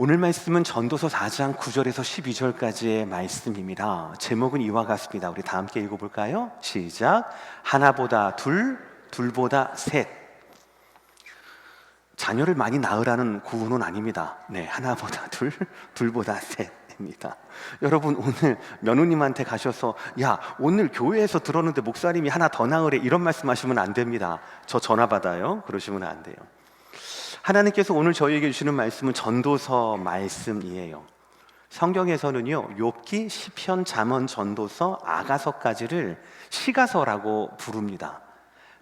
오늘 말씀은 전도서 4장 9절에서 12절까지의 말씀입니다. 제목은 이와 같습니다. 우리 다 함께 읽어볼까요? 시작. 하나보다 둘, 둘보다 셋. 자녀를 많이 낳으라는 구호는 아닙니다. 네, 하나보다 둘, 둘보다 셋입니다. 여러분, 오늘 며느님한테 가셔서 야, 오늘 교회에서 들었는데 목사님이 하나 더 낳으래, 이런 말씀하시면 안 됩니다. 저 전화 받아요. 그러시면 안 돼요. 하나님께서 오늘 저희에게 주시는 말씀은 전도서 말씀이에요. 성경에서는요, 욥기, 시편, 잠언, 전도서, 아가서까지를 시가서라고 부릅니다.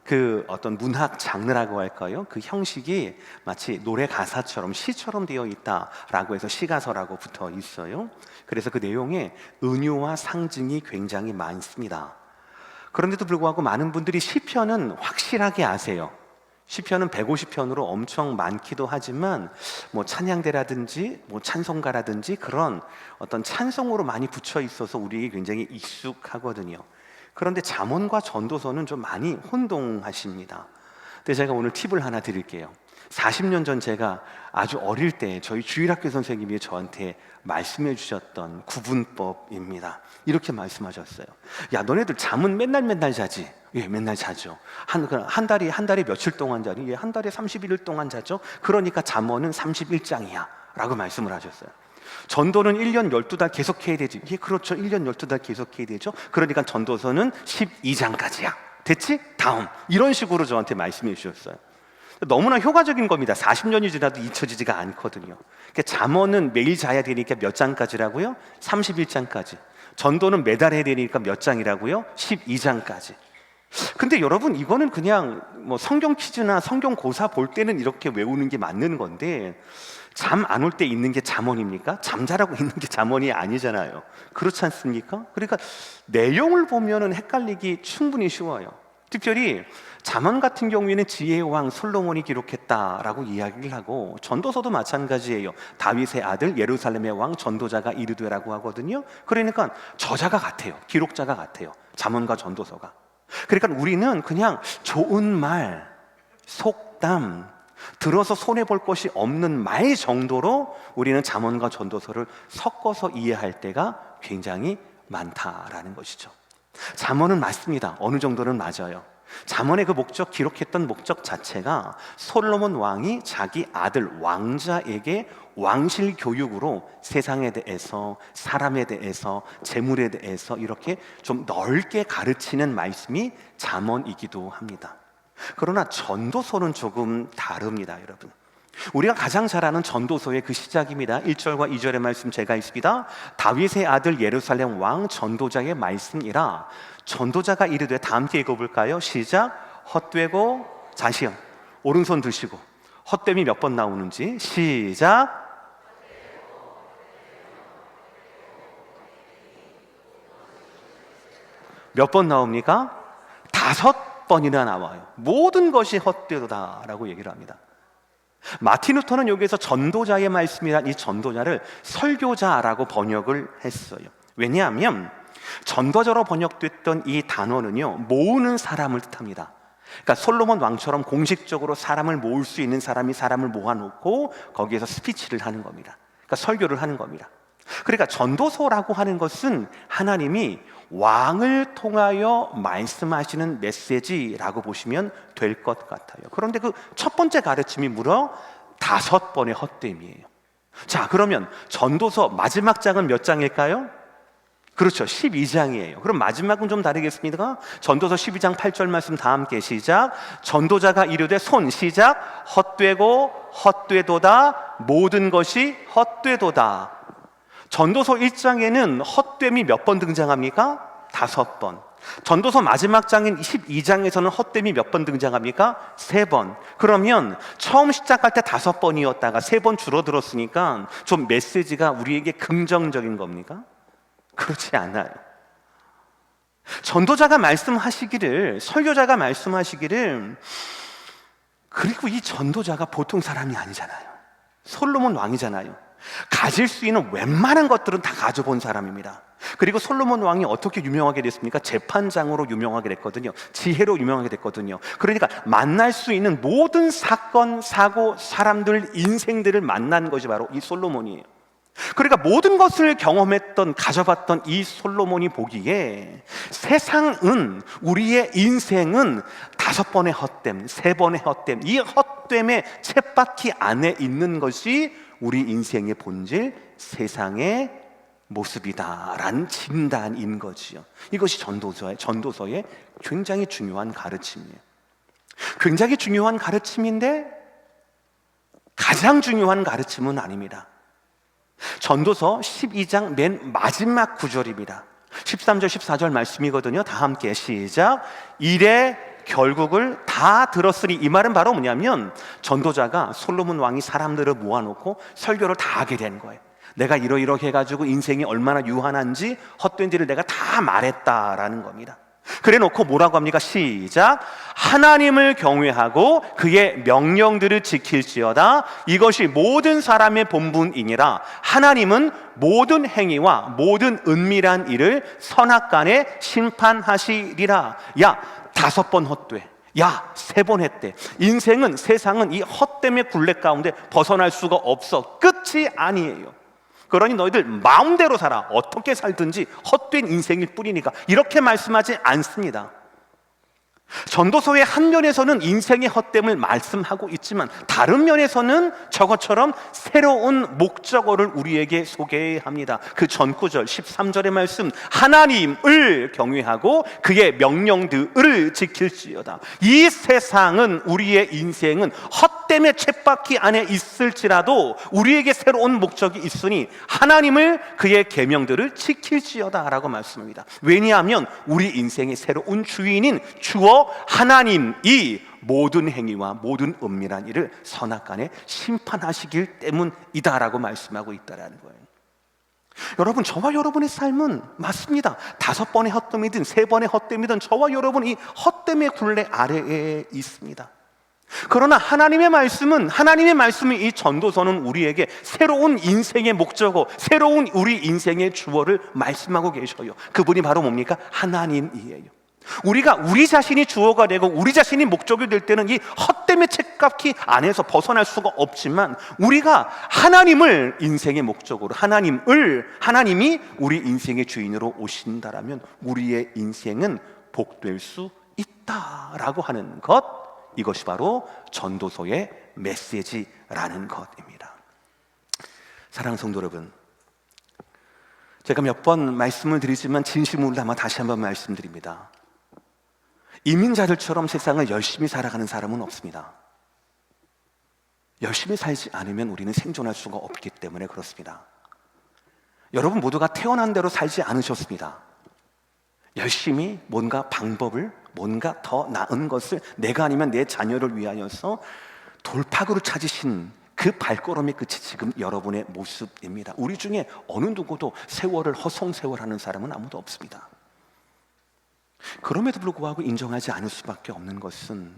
그 어떤 문학 장르라고 할까요? 그 형식이 마치 노래 가사처럼 시처럼 되어 있다라고 해서 시가서라고 붙어 있어요. 그래서 그 내용에 은유와 상징이 굉장히 많습니다. 그런데도 불구하고 많은 분들이 시편은 확실하게 아세요. 시편은 150편으로 엄청 많기도 하지만 뭐 찬양대라든지 뭐 찬송가라든지 그런 어떤 찬송으로 많이 붙여 있어서 우리에게 굉장히 익숙하거든요. 그런데 잠언과 전도서는 좀 많이 혼동하십니다. 근데 제가 오늘 팁을 하나 드릴게요. 40년 전 제가 아주 어릴 때 저희 주일학교 선생님이 저한테 말씀해 주셨던 구분법입니다. 이렇게 말씀하셨어요. 야, 너네들 잠은 맨날 자지? 예, 맨날 자죠. 한 달에 며칠 동안 자니? 예, 한 달에 31일 동안 자죠. 그러니까 잠언은 31장이야 라고 말씀을 하셨어요. 전도는 1년 12달 계속해야 되지. 예, 그렇죠. 1년 12달 계속해야 되죠. 그러니까 전도서는 12장까지야. 됐지? 다음. 이런 식으로 저한테 말씀해 주셨어요. 너무나 효과적인 겁니다. 40년이 지나도 잊혀지지가 않거든요. 그러니까 잠언은 매일 자야 되니까 몇 장까지라고요? 31장까지. 전도는 매달 해야 되니까 몇 장이라고요? 12장까지. 근데 여러분, 이거는 그냥 뭐 성경 퀴즈나 성경 고사 볼 때는 이렇게 외우는 게 맞는 건데, 잠 안 올 때 있는 게 잠언입니까? 잠자라고 있는 게 잠언이 아니잖아요. 그렇지 않습니까? 그러니까 내용을 보면은 헷갈리기 충분히 쉬워요. 특별히 잠언 같은 경우에는 지혜의 왕 솔로몬이 기록했다라고 이야기를 하고, 전도서도 마찬가지예요. 다윗의 아들 예루살렘의 왕 전도자가 이르되라고 하거든요. 그러니까 저자가 같아요. 기록자가 같아요. 잠언과 전도서가. 그러니까 우리는 그냥 좋은 말, 속담, 들어서 손해볼 것이 없는 말 정도로 우리는 잠언과 전도서를 섞어서 이해할 때가 굉장히 많다라는 것이죠. 잠언은 맞습니다. 어느 정도는 맞아요. 잠언의 그 목적, 기록했던 목적 자체가 솔로몬 왕이 자기 아들 왕자에게 왕실 교육으로 세상에 대해서, 사람에 대해서, 재물에 대해서 이렇게 좀 넓게 가르치는 말씀이 잠언이기도 합니다. 그러나 전도서는 조금 다릅니다, 여러분. 우리가 가장 잘 아는 전도서의 그 시작입니다. 1절과 2절의 말씀 제가 읽습니다. 다윗의 아들 예루살렘 왕 전도자의 말씀이라. 전도자가 이르되, 다 함께 읽어볼까요? 시작. 헛되고 자시험. 오른손 드시고 헛됨이 몇 번 나오는지 시작. 몇 번 나옵니까? 5번이나 나와요. 모든 것이 헛되도다라고 얘기를 합니다. 마틴 루터는 여기에서 전도자의 말씀이란 이 전도자를 설교자라고 번역을 했어요. 왜냐하면 전도자로 번역됐던 이 단어는요, 모으는 사람을 뜻합니다. 그러니까 솔로몬 왕처럼 공식적으로 사람을 모을 수 있는 사람이 사람을 모아놓고 거기에서 스피치를 하는 겁니다. 그러니까 설교를 하는 겁니다. 그러니까 전도서라고 하는 것은 하나님이 왕을 통하여 말씀하시는 메시지라고 보시면 될 것 같아요. 그런데 그 첫 번째 가르침이 무려 5번의 헛됨이에요. 자, 그러면 전도서 마지막 장은 몇 장일까요? 그렇죠, 12장이에요. 그럼 마지막은 좀 다르겠습니까? 전도서 12장 8절 말씀 다 함께 시작. 전도자가 이르되, 손 시작. 헛되고 헛되도다, 모든 것이 헛되도다. 전도서 1장에는 헛됨이 몇 번 등장합니까? 5번. 전도서 마지막 장인 12장에서는 헛됨이 몇 번 등장합니까? 3번. 그러면 처음 시작할 때 5번이었다가 3번 줄어들었으니까 좀 메시지가 우리에게 긍정적인 겁니까? 그렇지 않아요. 전도자가 말씀하시기를, 설교자가 말씀하시기를, 그리고 이 전도자가 보통 사람이 아니잖아요. 솔로몬 왕이잖아요. 가질 수 있는 웬만한 것들은 다 가져본 사람입니다. 그리고 솔로몬 왕이 어떻게 유명하게 됐습니까? 재판장으로 유명하게 됐거든요. 지혜로 유명하게 됐거든요. 그러니까 만날 수 있는 모든 사건, 사고, 사람들, 인생들을 만난 것이 바로 이 솔로몬이에요. 그러니까 모든 것을 경험했던, 가져봤던 이 솔로몬이 보기에 세상은, 우리의 인생은 5번의 헛됨, 3번의 헛됨, 이 헛됨의 쳇바퀴 안에 있는 것이 우리 인생의 본질, 세상의 모습이다라는 진단인 거지요. 이것이 전도서의 굉장히 중요한 가르침이에요. 굉장히 중요한 가르침인데 가장 중요한 가르침은 아닙니다. 전도서 12장 맨 마지막 구절입니다. 13절 14절 말씀이거든요. 다 함께 시작. 일의 결국을 다 들었으니, 이 말은 바로 뭐냐면 전도자가 솔로몬 왕이 사람들을 모아놓고 설교를 다 하게 된 거예요. 내가 이러이러해 가지고 인생이 얼마나 유한한지, 헛된지를 내가 다 말했다라는 겁니다. 그래 놓고 뭐라고 합니까? 시작. 하나님을 경외하고 그의 명령들을 지킬지어다. 이것이 모든 사람의 본분이니라. 하나님은 모든 행위와 모든 은밀한 일을 선악간에 심판하시리라. 야, 5번 헛돼. 야, 3번 했대. 인생은, 세상은 이 헛됨의 굴레 가운데 벗어날 수가 없어. 끝이 아니에요. 그러니 너희들 마음대로 살아. 어떻게 살든지 헛된 인생일 뿐이니까. 이렇게 말씀하지 않습니다. 전도서의 한 면에서는 인생의 헛됨을 말씀하고 있지만 다른 면에서는 저것처럼 새로운 목적어를 우리에게 소개합니다. 그 전구절 13절의 말씀, 하나님을 경외하고 그의 명령들을 지킬지어다. 이 세상은, 우리의 인생은 헛됨의 쳇바퀴 안에 있을지라도 우리에게 새로운 목적이 있으니 하나님을, 그의 계명들을 지킬지어다 라고 말씀합니다. 왜냐하면 우리 인생의 새로운 주인인 주어 하나님이 모든 행위와 모든 은밀한 일을 선악간에 심판하시길 때문이다라고 말씀하고 있다라는 거예요. 여러분, 저와 여러분의 삶은 맞습니다. 5번의 헛됨이든 3번의 헛됨이든 저와 여러분 이 헛됨의 굴레 아래에 있습니다. 그러나 하나님의 말씀은 이 전도서는 우리에게 새로운 인생의 목적어, 새로운 우리 인생의 주어를 말씀하고 계셔요. 그분이 바로 뭡니까? 하나님이에요. 우리가 우리 자신이 주어가 되고 우리 자신이 목적이 될 때는 이 헛됨의 쳇바퀴 안에서 벗어날 수가 없지만, 우리가 하나님을 인생의 목적으로, 하나님이 우리 인생의 주인으로 오신다라면 우리의 인생은 복될 수 있다라고 하는 것, 이것이 바로 전도서의 메시지라는 것입니다. 사랑하는 성도 여러분, 제가 몇 번 말씀을 드리지만 진심으로 담아 다시 한번 말씀드립니다. 이민자들처럼 세상을 열심히 살아가는 사람은 없습니다. 열심히 살지 않으면 우리는 생존할 수가 없기 때문에 그렇습니다. 여러분 모두가 태어난 대로 살지 않으셨습니다. 열심히 뭔가 방법을, 뭔가 더 나은 것을, 내가 아니면 내 자녀를 위하여서 돌파구를 찾으신 그 발걸음의 끝이 지금 여러분의 모습입니다. 우리 중에 어느 누구도 세월을 허송세월하는 사람은 아무도 없습니다. 그럼에도 불구하고 인정할 수밖에 없는 것은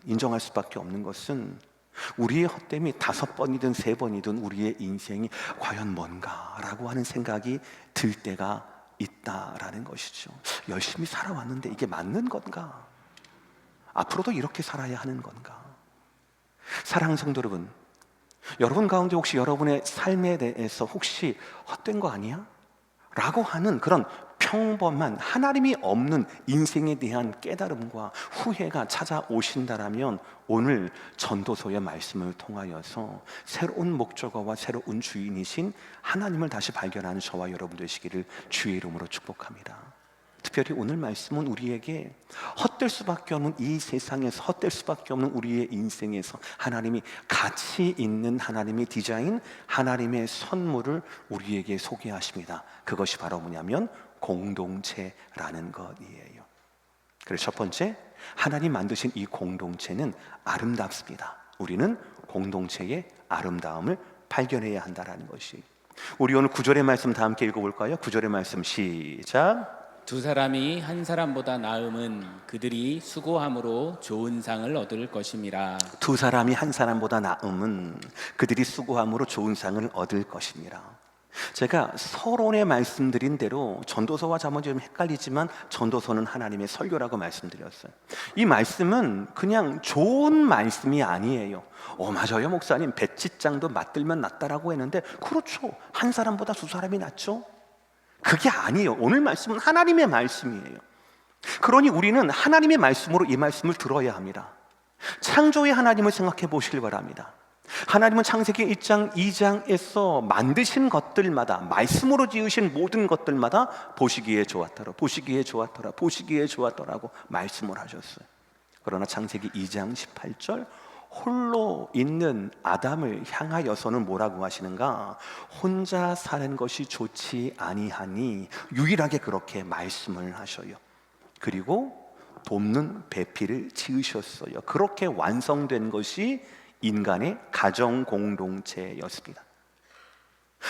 우리의 헛됨이 5번이든 3번이든 우리의 인생이 과연 뭔가라고 하는 생각이 들 때가 있다라는 것이죠. 열심히 살아왔는데 이게 맞는 건가? 앞으로도 이렇게 살아야 하는 건가? 사랑하는 성도 여러분, 여러분 가운데 혹시 여러분의 삶에 대해서 혹시 헛된 거 아니야? 라고 하는 그런 평범한, 하나님이 없는 인생에 대한 깨달음과 후회가 찾아오신다라면 오늘 전도서의 말씀을 통하여서 새로운 목적어와 새로운 주인이신 하나님을 다시 발견하는 저와 여러분 되시기를 주의 이름으로 축복합니다. 특별히 오늘 말씀은 우리에게 헛될 수밖에 없는 이 세상에서, 헛될 수밖에 없는 우리의 인생에서 하나님이 가치 있는, 하나님의 디자인, 하나님의 선물을 우리에게 소개하십니다. 그것이 바로 뭐냐면 공동체라는 것이에요. 그래서 첫 번째, 하나님 만드신 이 공동체는 아름답습니다. 우리는 공동체의 아름다움을 발견해야 한다는 것이. 우리 오늘 9절의 말씀 다 함께 읽어볼까요? 9절의 말씀 시작. 2 사람이 한 사람보다 나음은 그들이 수고함으로 좋은 상을 얻을 것임이라. 2 사람이 한 사람보다 나음은 그들이 수고함으로 좋은 상을 얻을 것입니다. 제가 서론에 말씀드린 대로 전도서와 잠언이 좀 헷갈리지만 전도서는 하나님의 설교라고 말씀드렸어요. 이 말씀은 그냥 좋은 말씀이 아니에요. 맞아요 목사님, 배치장도 맞들면 낫다라고 했는데 그렇죠, 한 사람보다 두 사람이 낫죠. 그게 아니에요. 오늘 말씀은 하나님의 말씀이에요. 그러니 우리는 하나님의 말씀으로 이 말씀을 들어야 합니다. 창조의 하나님을 생각해 보시길 바랍니다. 하나님은 창세기 1장 2장에서 만드신 것들마다, 말씀으로 지으신 모든 것들마다 보시기에 좋았더라, 보시기에 좋았더라, 보시기에 좋았더라고 말씀을 하셨어요. 그러나 창세기 2장 18절 홀로 있는 아담을 향하여서는 뭐라고 하시는가? 혼자 사는 것이 좋지 아니하니, 유일하게 그렇게 말씀을 하셔요. 그리고 돕는 배필을 지으셨어요. 그렇게 완성된 것이 인간의 가정 공동체였습니다.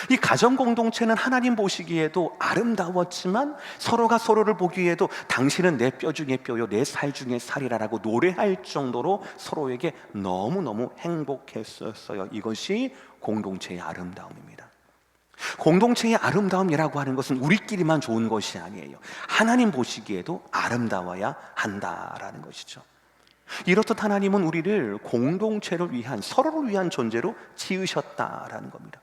이 가정 공동체는 하나님 보시기에도 아름다웠지만 서로가 서로를 보기에도 당신은 내 뼈 중에 뼈요, 내 살 중에 살이라라고 노래할 정도로 서로에게 너무너무 행복했었어요. 이것이 공동체의 아름다움입니다. 공동체의 아름다움이라고 하는 것은 우리끼리만 좋은 것이 아니에요. 하나님 보시기에도 아름다워야 한다라는 것이죠. 이렇듯 하나님은 우리를 공동체를 위한, 서로를 위한 존재로 지으셨다라는 겁니다.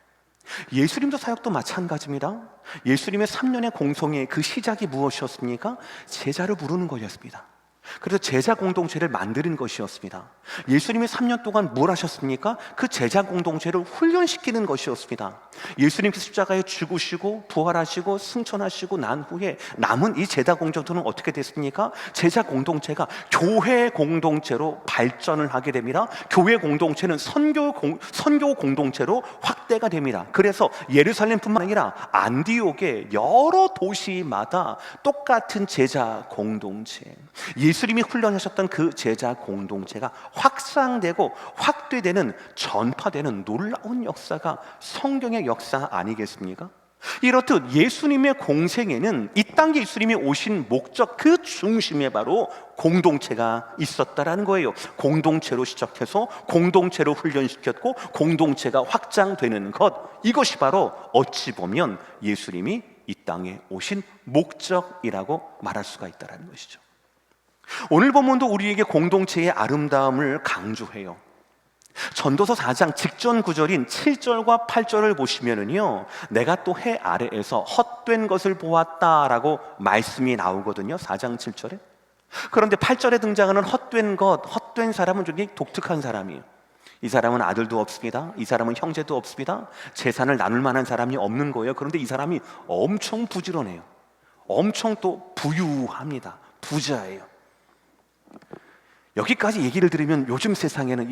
예수님도 사역도 마찬가지입니다. 예수님의 3년의 공성의 그 시작이 무엇이었습니까? 제자를 부르는 것이었습니다. 그래서 제자 공동체를 만드는 것이었습니다. 예수님이 3년 동안 뭘 하셨습니까? 그 제자 공동체를 훈련시키는 것이었습니다. 예수님께서 십자가에 죽으시고 부활하시고 승천하시고 난 후에 남은 이 제자 공동체는 어떻게 됐습니까? 제자 공동체가 교회 공동체로 발전을 하게 됩니다. 교회 공동체는 선교 공동체로 확대가 됩니다. 그래서 예루살렘뿐만 아니라 안디옥의 여러 도시마다 똑같은 제자 공동체, 예수님이 훈련하셨던 그 제자 공동체가 확산되고 확대되는, 전파되는 놀라운 역사가 성경의 역사 아니겠습니까? 이렇듯 예수님의 공생에는 이 땅에 예수님이 오신 목적 그 중심에 바로 공동체가 있었다라는 거예요. 공동체로 시작해서 공동체로 훈련시켰고 공동체가 확장되는 것, 이것이 바로 어찌 보면 예수님이 이 땅에 오신 목적이라고 말할 수가 있다는 것이죠. 오늘 본문도 우리에게 공동체의 아름다움을 강조해요. 전도서 4장 직전 구절인 7절과 8절을 보시면은요, 내가 또 해 아래에서 헛된 것을 보았다라고 말씀이 나오거든요. 4장 7절에. 그런데 8절에 등장하는 헛된 것, 헛된 사람은 굉장히 독특한 사람이에요. 이 사람은 아들도 없습니다. 이 사람은 형제도 없습니다. 재산을 나눌 만한 사람이 없는 거예요. 그런데 이 사람이 엄청 부지런해요. 엄청 또 부유합니다. 부자예요. 여기까지 얘기를 들으면 요즘 세상에는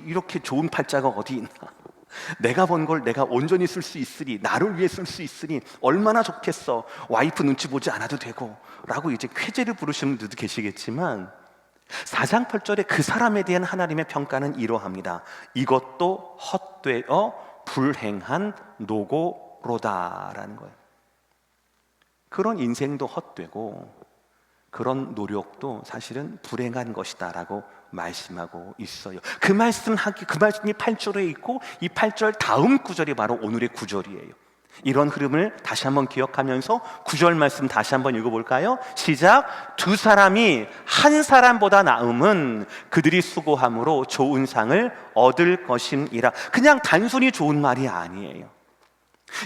이렇게 좋은 팔자가 어디 있나, 내가 번 걸 내가 온전히 쓸 수 있으니, 나를 위해 쓸 수 있으니 얼마나 좋겠어, 와이프 눈치 보지 않아도 되고 라고 이제 쾌재를 부르시는 분들도 계시겠지만 4장 8절에 그 사람에 대한 하나님의 평가는 이러합니다. 이것도 헛되어 불행한 노고로다라는 거예요. 그런 인생도 헛되고 그런 노력도 사실은 불행한 것이다라고 말씀하고 있어요. 그 말씀이 8절에 있고 이 8절 다음 구절이 바로 오늘의 구절이에요. 이런 흐름을 다시 한번 기억하면서 9절 말씀 다시 한번 읽어볼까요? 시작. 두 사람이 한 사람보다 나음은 그들이 수고함으로 좋은 상을 얻을 것임이라. 그냥 단순히 좋은 말이 아니에요.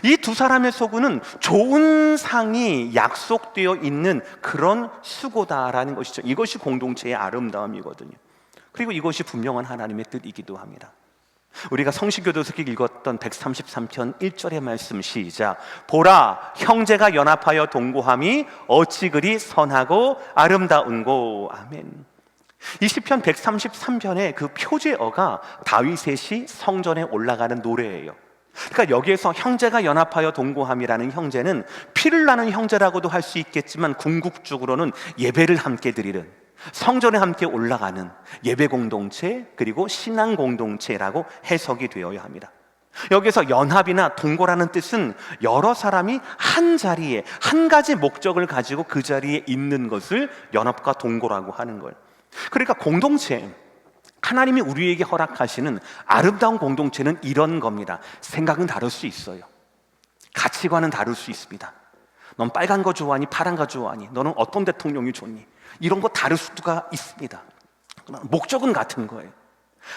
이 두 사람의 소구는 좋은 상이 약속되어 있는 그런 수고다라는 것이죠. 이것이 공동체의 아름다움이거든요. 그리고 이것이 분명한 하나님의 뜻이기도 합니다. 우리가 성시교도서기 읽었던 133편 1절의 말씀 시작. 보라, 형제가 연합하여 동거함이 어찌 그리 선하고 아름다운고. 아멘. 이 시편 133편의 그 표제어가 다윗의 성전에 올라가는 노래예요. 그러니까 여기에서 형제가 연합하여 동거함이라는 형제는 피를 나는 형제라고도 할 수 있겠지만 궁극적으로는 예배를 함께 드리는, 성전에 함께 올라가는 예배 공동체, 그리고 신앙 공동체라고 해석이 되어야 합니다. 여기서 연합이나 동거라는 뜻은 여러 사람이 한 자리에 한 가지 목적을 가지고 그 자리에 있는 것을 연합과 동거라고 하는 거예요. 그러니까 공동체, 하나님이 우리에게 허락하시는 아름다운 공동체는 이런 겁니다. 생각은 다를 수 있어요. 가치관은 다를 수 있습니다. 넌 빨간 거 좋아하니 파란 거 좋아하니, 너는 어떤 대통령이 좋니, 이런 거 다를 수가 있습니다. 그러나 목적은 같은 거예요.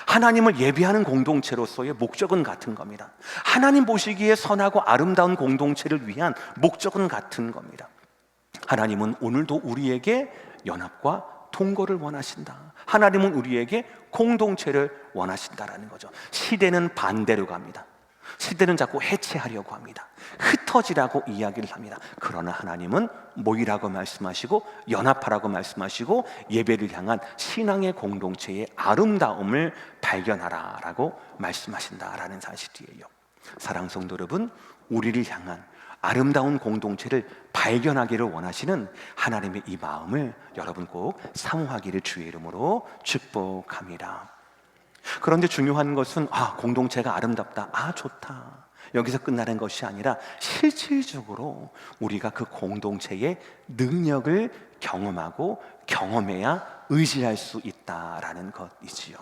하나님을 예배하는 공동체로서의 목적은 같은 겁니다. 하나님 보시기에 선하고 아름다운 공동체를 위한 목적은 같은 겁니다. 하나님은 오늘도 우리에게 연합과 통고를 원하신다. 하나님은 우리에게 공동체를 원하신다라는 거죠. 시대는 반대로 갑니다. 시대는 자꾸 해체하려고 합니다. 흩어지라고 이야기를 합니다. 그러나 하나님은 모이라고 말씀하시고 연합하라고 말씀하시고 예배를 향한 신앙의 공동체의 아름다움을 발견하라라고 말씀하신다라는 사실이에요. 사랑 성도 여러분, 우리를 향한 아름다운 공동체를 발견하기를 원하시는 하나님의 이 마음을 여러분 꼭 사모하기를 주의 이름으로 축복합니다. 그런데 중요한 것은 공동체가 아름답다, 좋다, 여기서 끝나는 것이 아니라 실질적으로 우리가 그 공동체의 능력을 경험하고 경험해야 의지할 수 있다라는 것이지요.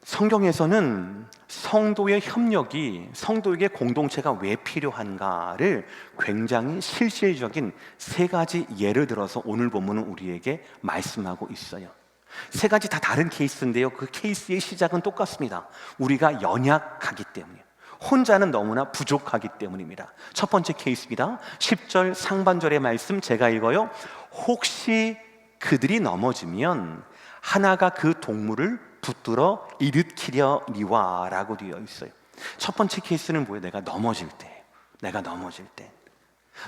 성경에서는 성도의 협력이, 성도에게 공동체가 왜 필요한가를 굉장히 실질적인 세 가지 예를 들어서 오늘 본문은 우리에게 말씀하고 있어요. 세 가지 다 다른 케이스인데요, 그 케이스의 시작은 똑같습니다. 우리가 연약하기 때문이에요. 혼자는 너무나 부족하기 때문입니다. 첫 번째 케이스입니다. 10절 상반절의 말씀 제가 읽어요. 혹시 그들이 넘어지면 하나가 그 동물을 붙들어 일으키려니와 라고 되어 있어요. 첫 번째 케이스는 뭐예요? 내가 넘어질 때,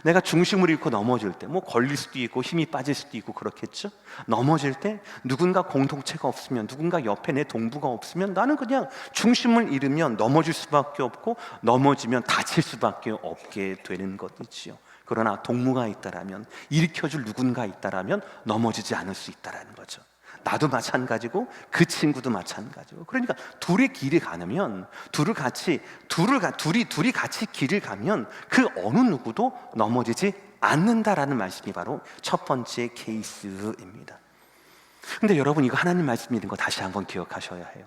내가 중심을 잃고 넘어질 때, 걸릴 수도 있고 힘이 빠질 수도 있고 그렇겠죠. 넘어질 때 누군가 공동체가 없으면, 누군가 옆에 내 동부가 없으면 나는 그냥 중심을 잃으면 넘어질 수밖에 없고, 넘어지면 다칠 수밖에 없게 되는 것이지요. 그러나 동무가 있다라면, 일으켜줄 누군가 있다라면 넘어지지 않을 수 있다라는 거죠. 나도 마찬가지고 그 친구도 마찬가지고. 그러니까 둘이 길을 가면, 둘이 같이 길을 가면 그 어느 누구도 넘어지지 않는다라는 말씀이 바로 첫 번째 케이스입니다. 근데 여러분, 이거 하나님 말씀인 거 다시 한번 기억하셔야 해요.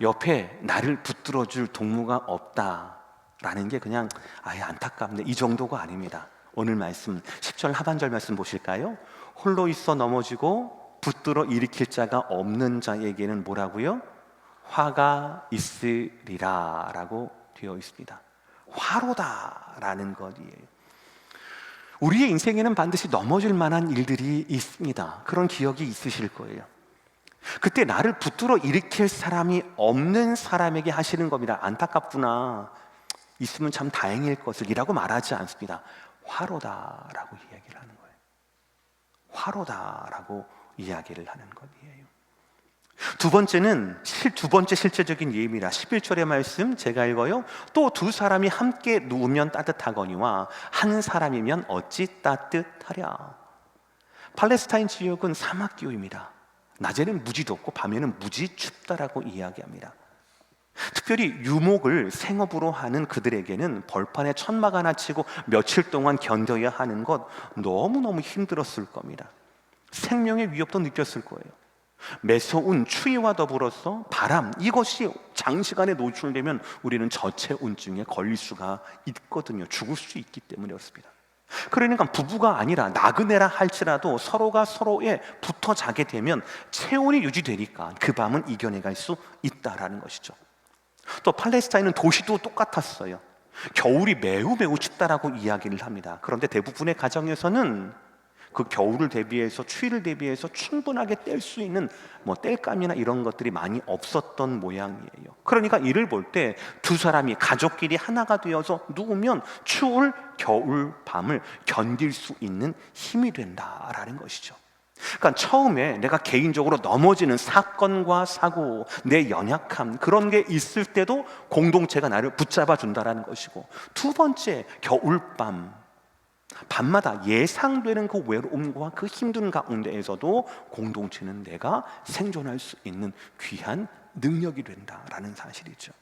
옆에 나를 붙들어줄 동무가 없다라는 게 그냥 안타깝네, 이 정도가 아닙니다. 오늘 말씀 10절 하반절 말씀 보실까요? 홀로 있어 넘어지고 붙들어 일으킬 자가 없는 자에게는 뭐라고요? 화가 있으리라 라고 되어 있습니다. 화로다라는 것이에요. 우리의 인생에는 반드시 넘어질 만한 일들이 있습니다. 그런 기억이 있으실 거예요. 그때 나를 붙들어 일으킬 사람이 없는 사람에게 하시는 겁니다. 안타깝구나, 있으면 참 다행일 것을이라고 말하지 않습니다. 화로다라고 이야기를 하는 거예요. 화로다라고 이야기를 하는 것이에요. 두 번째 실제적인 예입니다. 11절의 말씀 제가 읽어요. 또 두 사람이 함께 누우면 따뜻하거니와 한 사람이면 어찌 따뜻하랴. 팔레스타인 지역은 사막 기후입니다. 낮에는 무지 덥고 밤에는 무지 춥다라고 이야기합니다. 특별히 유목을 생업으로 하는 그들에게는 벌판에 천막 하나 치고 며칠 동안 견뎌야 하는 것 너무너무 힘들었을 겁니다. 생명의 위협도 느꼈을 거예요. 매서운 추위와 더불어서 바람, 이것이 장시간에 노출되면 우리는 저체온증에 걸릴 수가 있거든요. 죽을 수 있기 때문이었습니다. 그러니까 부부가 아니라 나그네라 할지라도 서로가 서로에 붙어 자게 되면 체온이 유지되니까 그 밤은 이겨내갈 수 있다라는 것이죠. 또 팔레스타인은 도시도 똑같았어요. 겨울이 매우 춥다라고 이야기를 합니다. 그런데 대부분의 가정에서는 그 겨울을 대비해서, 추위를 대비해서 충분하게 뗄 수 있는 땔감이나 이런 것들이 많이 없었던 모양이에요. 그러니까 이를 볼 때 두 사람이 가족끼리 하나가 되어서 누우면 추울 겨울 밤을 견딜 수 있는 힘이 된다라는 것이죠. 그러니까 처음에 내가 개인적으로 넘어지는 사건과 사고, 내 연약함, 그런 게 있을 때도 공동체가 나를 붙잡아 준다라는 것이고, 두 번째 겨울밤, 밤마다 예상되는 그 외로움과 그 힘든 가운데에서도 공동체는 내가 생존할 수 있는 귀한 능력이 된다라는 사실이죠.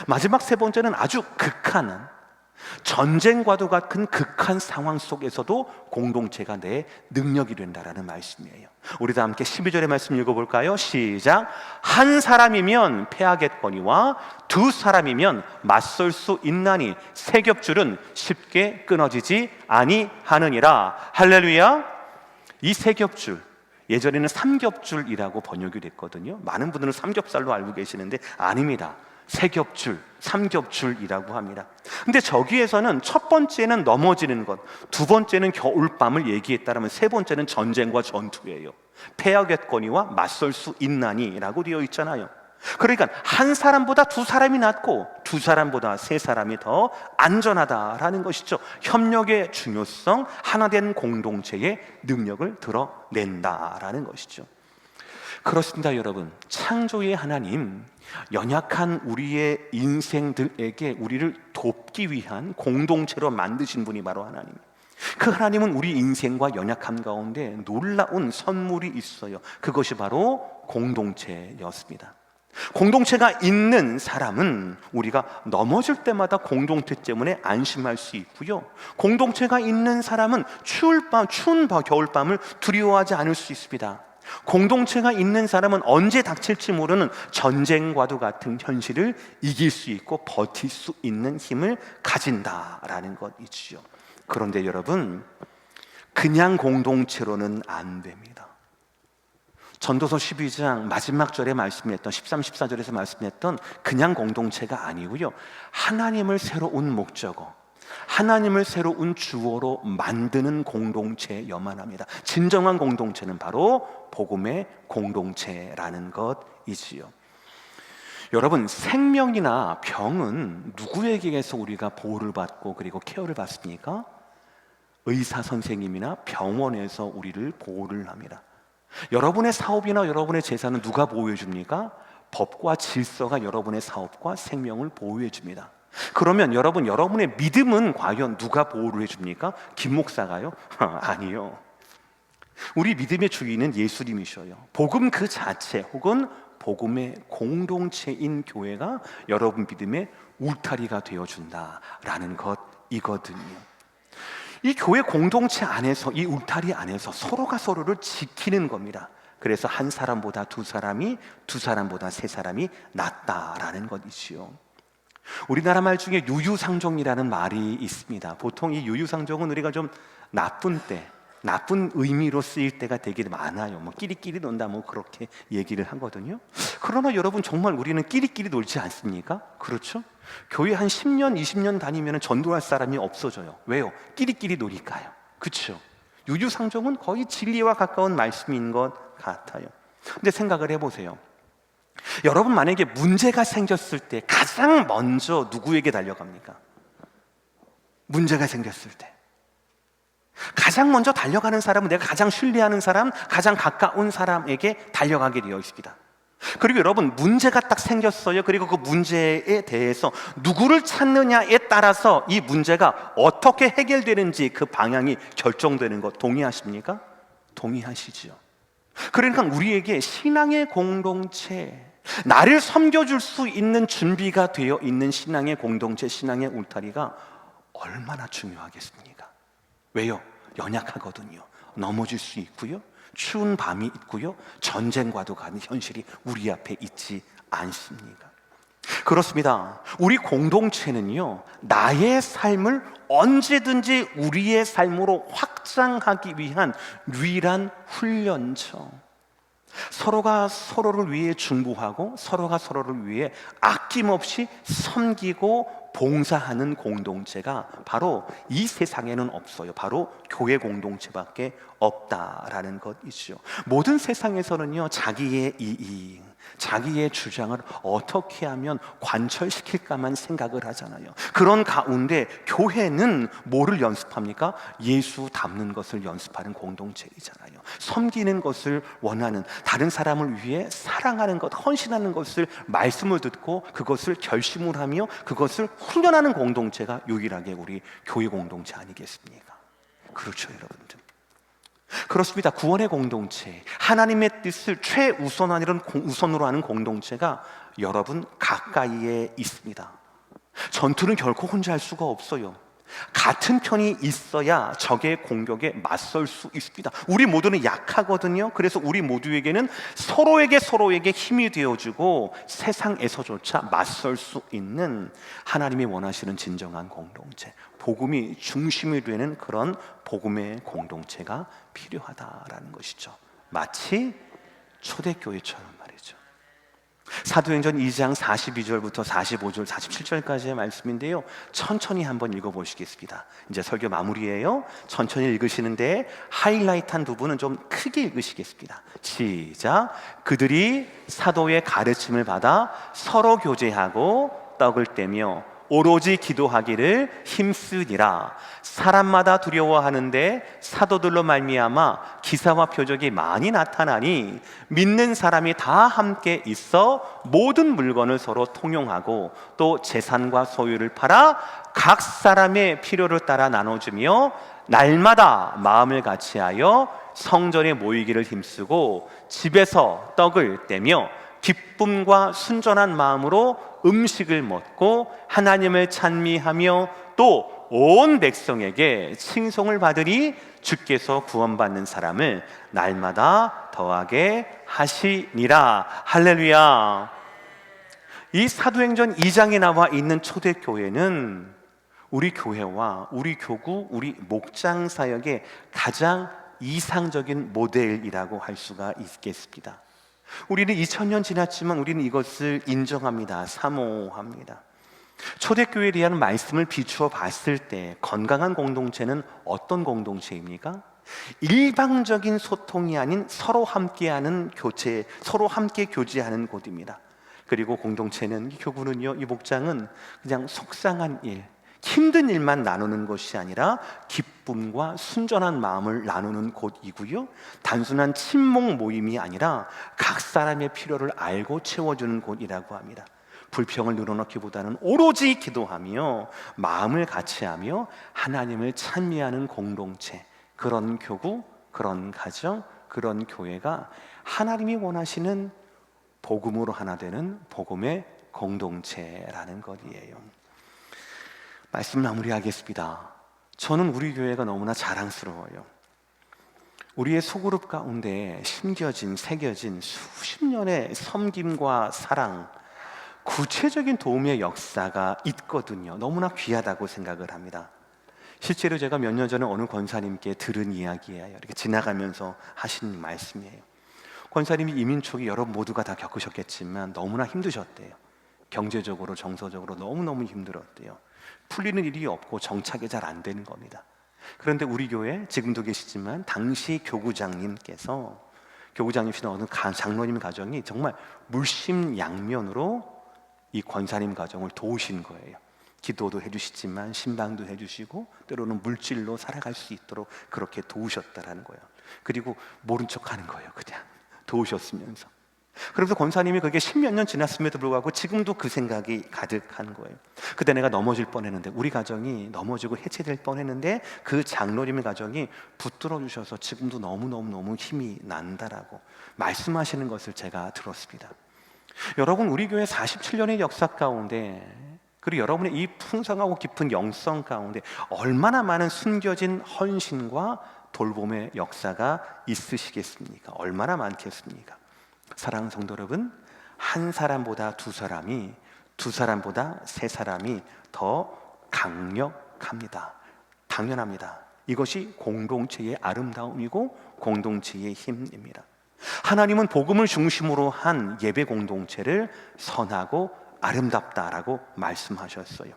마지막 세 번째는 아주 극한한, 전쟁과도 같은 극한 상황 속에서도 공동체가 내 능력이 된다라는 말씀이에요. 우리 다 함께 12절의 말씀 읽어볼까요? 시작. 한 사람이면 패하겠거니와 두 사람이면 맞설 수 있나니 세 겹줄은 쉽게 끊어지지 아니하느니라. 할렐루야. 이 세 겹줄, 예전에는 삼겹줄이라고 번역이 됐거든요. 많은 분들은 삼겹살로 알고 계시는데 아닙니다. 세 겹줄, 삼겹줄이라고 합니다. 근데 저기에서는 첫 번째는 넘어지는 것, 두 번째는 겨울밤을 얘기했다면 세 번째는 전쟁과 전투예요. 패하겠거니와 맞설 수 있나니라고 되어 있잖아요. 그러니까 한 사람보다 두 사람이 낫고 두 사람보다 세 사람이 더 안전하다라는 것이죠. 협력의 중요성, 하나된 공동체의 능력을 드러낸다라는 것이죠. 그렇습니다, 여러분. 창조의 하나님, 연약한 우리의 인생들에게 우리를 돕기 위한 공동체로 만드신 분이 바로 하나님. 그 하나님은 우리 인생과 연약함 가운데 놀라운 선물이 있어요. 그것이 바로 공동체였습니다. 공동체가 있는 사람은 우리가 넘어질 때마다 공동체 때문에 안심할 수 있고요. 공동체가 있는 사람은 추운 겨울밤을 두려워하지 않을 수 있습니다. 공동체가 있는 사람은 언제 닥칠지 모르는 전쟁과도 같은 현실을 이길 수 있고 버틸 수 있는 힘을 가진다라는 것이지요. 그런데 여러분, 그냥 공동체로는 안 됩니다. 전도서 12장 마지막 절에 말씀했던 13, 14절에서 말씀했던 그냥 공동체가 아니고요, 하나님을 새로운 목적어, 하나님을 새로운 주어로 만드는 공동체여만 합니다. 진정한 공동체는 바로 복음의 공동체라는 것이지요. 여러분, 생명이나 병은 누구에게서 우리가 보호를 받고 그리고 케어를 받습니까? 의사 선생님이나 병원에서 우리를 보호를 합니다. 여러분의 사업이나 여러분의 재산은 누가 보호해 줍니까? 법과 질서가 여러분의 사업과 생명을 보호해 줍니다. 그러면 여러분의 믿음은 과연 누가 보호를 해줍니까? 김 목사가요? 아니요. 우리 믿음의 주인은 예수님이셔요. 복음 그 자체 혹은 복음의 공동체인 교회가 여러분 믿음의 울타리가 되어준다라는 것이거든요. 이 교회 공동체 안에서, 이 울타리 안에서 서로가 서로를 지키는 겁니다. 그래서 한 사람보다 두 사람이, 두 사람보다 세 사람이 낫다라는 것이지요. 우리나라 말 중에 유유상종이라는 말이 있습니다. 보통 이 유유상종은 우리가 좀 나쁜 때, 나쁜 의미로 쓰일 때가 되게 많아요. 뭐 끼리끼리 논다, 뭐 그렇게 얘기를 하거든요. 그러나 여러분, 정말 우리는 끼리끼리 놀지 않습니까? 그렇죠? 교회 한 10년, 20년 다니면 전도할 사람이 없어져요. 왜요? 끼리끼리 노니까요. 그렇죠? 유유상종은 거의 진리와 가까운 말씀인 것 같아요. 근데 생각을 해보세요. 여러분, 만약에 문제가 생겼을 때 가장 먼저 누구에게 달려갑니까? 문제가 생겼을 때 가장 먼저 달려가는 사람은 내가 가장 신뢰하는 사람, 가장 가까운 사람에게 달려가게 되어 있습니다. 그리고 여러분, 문제가 딱 생겼어요. 그리고 그 문제에 대해서 누구를 찾느냐에 따라서 이 문제가 어떻게 해결되는지 그 방향이 결정되는 것 동의하십니까? 동의하시죠. 그러니까 우리에게 신앙의 공동체, 나를 섬겨줄 수 있는 준비가 되어 있는 신앙의 공동체, 신앙의 울타리가 얼마나 중요하겠습니까? 왜요? 연약하거든요. 넘어질 수 있고요, 추운 밤이 있고요, 전쟁과도 같은 현실이 우리 앞에 있지 않습니까? 그렇습니다. 우리 공동체는요, 나의 삶을 언제든지 우리의 삶으로 확장하기 위한 유일한 훈련처. 서로가 서로를 위해 중보하고 서로가 서로를 위해 아낌없이 섬기고 봉사하는 공동체가 바로 이 세상에는 없어요. 바로 교회 공동체밖에 없다라는 것이죠. 모든 세상에서는요, 자기의 이익, 자기의 주장을 어떻게 하면 관철시킬까만 생각을 하잖아요. 그런 가운데 교회는 뭐를 연습합니까? 예수 닮는 것을 연습하는 공동체이잖아요. 섬기는 것을 원하는, 다른 사람을 위해 사랑하는 것, 헌신하는 것을 말씀을 듣고 그것을 결심을 하며 그것을 훈련하는 공동체가 유일하게 우리 교회 공동체 아니겠습니까? 그렇죠, 여러분들. 그렇습니다. 구원의 공동체, 하나님의 뜻을 최우선으로 하는 공동체가 여러분 가까이에 있습니다. 전투는 결코 혼자 할 수가 없어요. 같은 편이 있어야 적의 공격에 맞설 수 있습니다. 우리 모두는 약하거든요. 그래서 우리 모두에게는 서로에게 힘이 되어주고 세상에서조차 맞설 수 있는 하나님이 원하시는 진정한 공동체, 복음이 중심이 되는 그런 복음의 공동체가 필요하다라는 것이죠. 마치 초대교회처럼 말이죠. 사도행전 2장 42절부터 45절, 47절까지의 말씀인데요, 천천히 한번 읽어보시겠습니다. 이제 설교 마무리예요. 천천히 읽으시는데 하이라이트한 부분은 좀 크게 읽으시겠습니다. 시작. 그들이 사도의 가르침을 받아 서로 교제하고 떡을 떼며 오로지 기도하기를 힘쓰니라. 사람마다 두려워하는데 사도들로 말미암아 기사와 표적이 많이 나타나니 믿는 사람이 다 함께 있어 모든 물건을 서로 통용하고 또 재산과 소유를 팔아 각 사람의 필요를 따라 나눠주며 날마다 마음을 같이하여 성전에 모이기를 힘쓰고 집에서 떡을 떼며 기쁨과 순전한 마음으로 음식을 먹고 하나님을 찬미하며 또 온 백성에게 칭송을 받으니 주께서 구원받는 사람을 날마다 더하게 하시니라. 할렐루야. 이 사도행전 2장에 나와 있는 초대교회는 우리 교회와 우리 교구, 우리 목장 사역의 가장 이상적인 모델이라고 할 수가 있겠습니다. 우리는 2000년 지났지만 우리는 이것을 인정합니다. 사모합니다. 초대교회에 대한 말씀을 비추어 봤을 때 건강한 공동체는 어떤 공동체입니까? 일방적인 소통이 아닌 서로 함께하는 교체, 서로 함께 교제하는 곳입니다. 그리고 공동체는, 이 교구는요, 이 목장은 그냥 속상한 일, 힘든 일만 나누는 것이 아니라 기쁨과 순전한 마음을 나누는 곳이고요, 단순한 친목 모임이 아니라 각 사람의 필요를 알고 채워주는 곳이라고 합니다. 불평을 늘어놓기보다는 오로지 기도하며 마음을 같이하며 하나님을 찬미하는 공동체, 그런 교구, 그런 가정, 그런 교회가 하나님이 원하시는 복음으로 하나 되는 복음의 공동체라는 것이에요. 말씀 마무리하겠습니다. 저는 우리 교회가 너무나 자랑스러워요. 우리의 소그룹 가운데 새겨진 수십 년의 섬김과 사랑, 구체적인 도움의 역사가 있거든요. 너무나 귀하다고 생각을 합니다. 실제로 제가 몇 년 전에 어느 권사님께 들은 이야기예요. 이렇게 지나가면서 하신 말씀이에요. 권사님이 이민 초기 여러분 모두가 다 겪으셨겠지만 너무나 힘드셨대요. 경제적으로, 정서적으로 너무너무 힘들었대요. 풀리는 일이 없고 정착이 잘 안 되는 겁니다. 그런데 우리 교회, 지금도 계시지만 당시 교구장님께서, 교구장님이신 어느 장로님 가정이 정말 물심양면으로 이 권사님 가정을 도우신 거예요. 기도도 해주시지만 신방도 해주시고 때로는 물질로 살아갈 수 있도록 그렇게 도우셨다라는 거예요. 그리고 모른 척하는 거예요. 그냥 도우셨으면서. 그래서 권사님이 그게 10몇 년 지났음에도 불구하고 지금도 그 생각이 가득한 거예요. 그때 내가 넘어질 뻔했는데, 우리 가정이 넘어지고 해체될 뻔했는데 그 장로님의 가정이 붙들어 주셔서 지금도 너무 힘이 난다라고 말씀하시는 것을 제가 들었습니다. 여러분, 우리 교회 47년의 역사 가운데, 그리고 여러분의 이 풍성하고 깊은 영성 가운데 얼마나 많은 숨겨진 헌신과 돌봄의 역사가 있으시겠습니까? 얼마나 많겠습니까? 사랑하는 성도 여러분, 한 사람보다 두 사람이, 두 사람보다 세 사람이 더 강력합니다. 당연합니다. 이것이 공동체의 아름다움이고 공동체의 힘입니다. 하나님은 복음을 중심으로 한 예배 공동체를 선하고 아름답다라고 말씀하셨어요.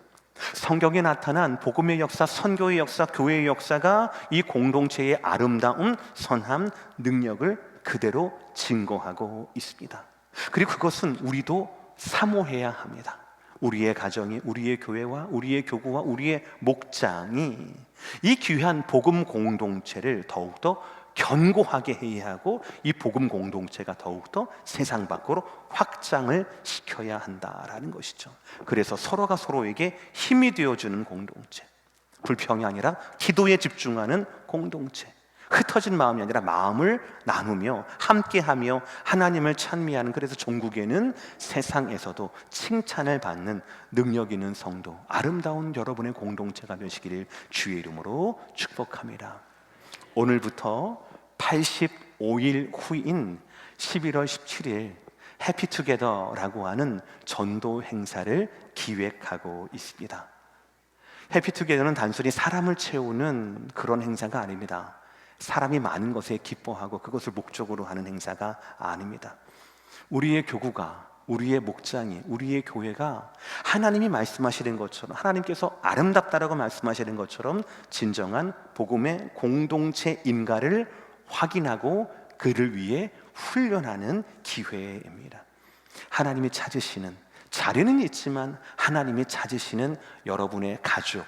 성경에 나타난 복음의 역사, 선교의 역사, 교회의 역사가 이 공동체의 아름다움, 선함, 능력을 그대로 증거하고 있습니다. 그리고 그것은 우리도 사모해야 합니다. 우리의 가정이, 우리의 교회와 우리의 교구와 우리의 목장이 이 귀한 복음 공동체를 더욱더 견고하게 해야 하고, 이 복음 공동체가 더욱더 세상 밖으로 확장을 시켜야 한다라는 것이죠. 그래서 서로가 서로에게 힘이 되어주는 공동체, 불평이 아니라 기도에 집중하는 공동체, 흩어진 마음이 아니라 마음을 나누며 함께하며 하나님을 찬미하는, 그래서 종국에는 세상에서도 칭찬을 받는 능력 있는 성도, 아름다운 여러분의 공동체가 되시기를 주의 이름으로 축복합니다. 오늘부터 85일 후인 11월 17일 해피투게더라고 하는 전도 행사를 기획하고 있습니다. 해피투게더는 단순히 사람을 채우는 그런 행사가 아닙니다. 사람이 많은 것에 기뻐하고 그것을 목적으로 하는 행사가 아닙니다. 우리의 교구가, 우리의 목장이, 우리의 교회가 하나님이 말씀하시는 것처럼, 하나님께서 아름답다라고 말씀하시는 것처럼 진정한 복음의 공동체인가를 확인하고 그를 위해 훈련하는 기회입니다. 하나님이 찾으시는, 자리는 있지만 하나님이 찾으시는 여러분의 가족,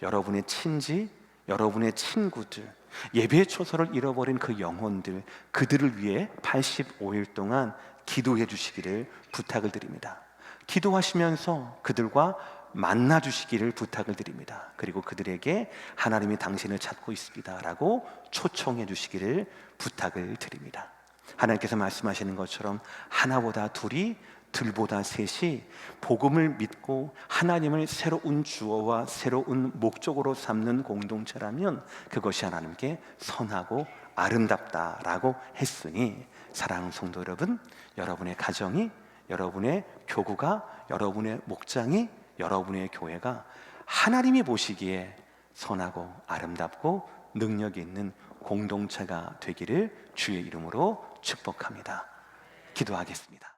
여러분의 친지, 여러분의 친구들, 예배의 초소를 잃어버린 그 영혼들, 그들을 위해 85일 동안 기도해 주시기를 부탁을 드립니다. 기도하시면서 그들과 만나 주시기를 부탁을 드립니다. 그리고 그들에게 하나님이 당신을 찾고 있습니다 라고 초청해 주시기를 부탁을 드립니다. 하나님께서 말씀하시는 것처럼 하나보다 둘이, 둘보다 셋이 복음을 믿고 하나님을 새로운 주어와 새로운 목적으로 삼는 공동체라면 그것이 하나님께 선하고 아름답다라고 했으니, 사랑하는 성도 여러분, 여러분의 가정이, 여러분의 교구가, 여러분의 목장이, 여러분의 교회가 하나님이 보시기에 선하고 아름답고 능력 있는 공동체가 되기를 주의 이름으로 축복합니다. 기도하겠습니다.